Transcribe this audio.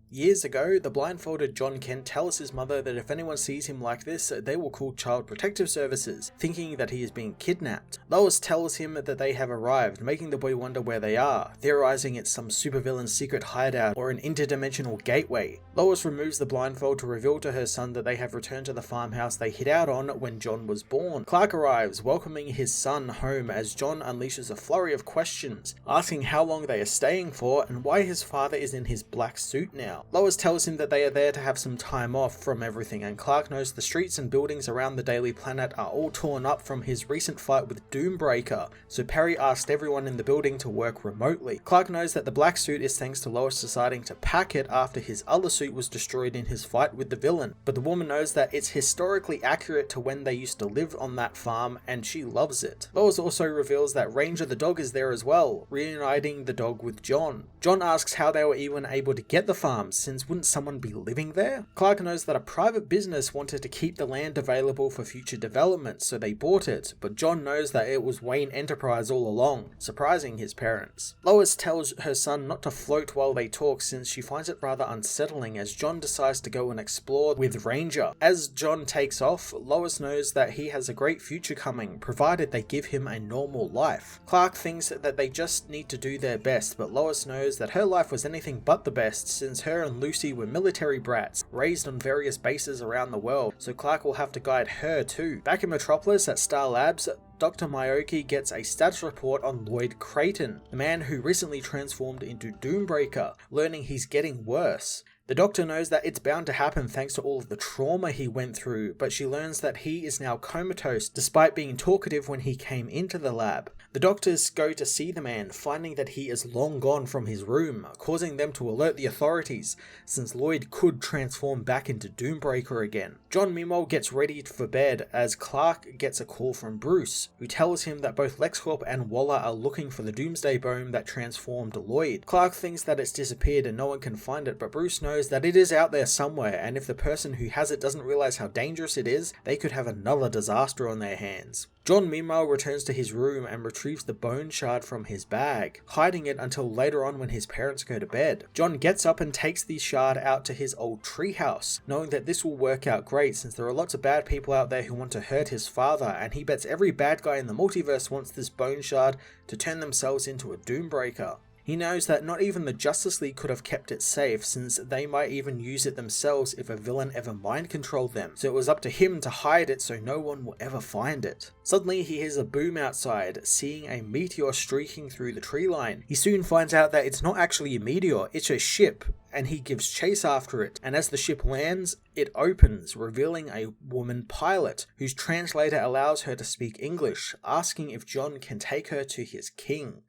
Years ago, the blindfolded John Kent tells his mother that if anyone sees him like this, they will call Child Protective Services, thinking that he is being kidnapped. Lois tells him that they have arrived, making the boy wonder where they are, theorizing it's some supervillain's secret hideout or an interdimensional gateway. Lois removes the blindfold to reveal to her son that they have returned to the farmhouse they hid out on when John was born. Clark arrives, welcoming his son home as John unleashes a flurry of questions, asking how long they are staying for and why his father is in his black suit now. Lois tells him that they are there to have some time off from everything, and Clark knows the streets and buildings around the Daily Planet are all torn up from his recent fight with Doombreaker, so Perry asked everyone in the building to work remotely. Clark knows that the black suit is thanks to Lois deciding to pack it after his other suit was destroyed in his fight with the villain, but the woman knows that it's historically accurate to when they used to live on that farm, and she loves it. Lois also reveals that Ranger the dog is there as well, reuniting the dog with John. John asks how they were even able to get the farm, since wouldn't someone be living there? Clark knows that a private business wanted to keep the land available for future development, so they bought it, but John knows that it was Wayne Enterprise all along, surprising his parents. Lois tells her son not to float while they talk, since she finds it rather unsettling as John decides to go and explore with Ranger. As John takes off, Lois knows that he has a great future coming, provided they give him a normal life. Clark thinks that they just need to do their best, but Lois knows that her life was anything but the best, since her and Lucy were military brats, raised on various bases around the world, so Clark will have to guide her too. Back in Metropolis at Star Labs, Dr. Myoki gets a status report on Lloyd Creighton, the man who recently transformed into Doombreaker, learning he's getting worse. The doctor knows that it's bound to happen thanks to all of the trauma he went through, but she learns that he is now comatose despite being talkative when he came into the lab. The doctors go to see the man, finding that he is long gone from his room, causing them to alert the authorities, since Lloyd could transform back into Doombreaker again. John meanwhile gets ready for bed as Clark gets a call from Bruce, who tells him that both LexCorp and Waller are looking for the Doomsday Bone that transformed Lloyd. Clark thinks that it's disappeared and no one can find it, but Bruce knows that it is out there somewhere, and if the person who has it doesn't realize how dangerous it is, they could have another disaster on their hands. John meanwhile returns to his room and retrieves the bone shard from his bag, hiding it until later on when his parents go to bed. John gets up and takes the shard out to his old treehouse, knowing that this will work out great since there are lots of bad people out there who want to hurt his father, and he bets every bad guy in the multiverse wants this bone shard to turn themselves into a Doombreaker. He knows that not even the Justice League could have kept it safe, since they might even use it themselves if a villain ever mind-controlled them, so it was up to him to hide it so no one will ever find it. Suddenly he hears a boom outside, seeing a meteor streaking through the tree line. He soon finds out that it's not actually a meteor, it's a ship, and he gives chase after it, and as the ship lands, it opens, revealing a woman pilot, whose translator allows her to speak English, asking if John can take her to his king.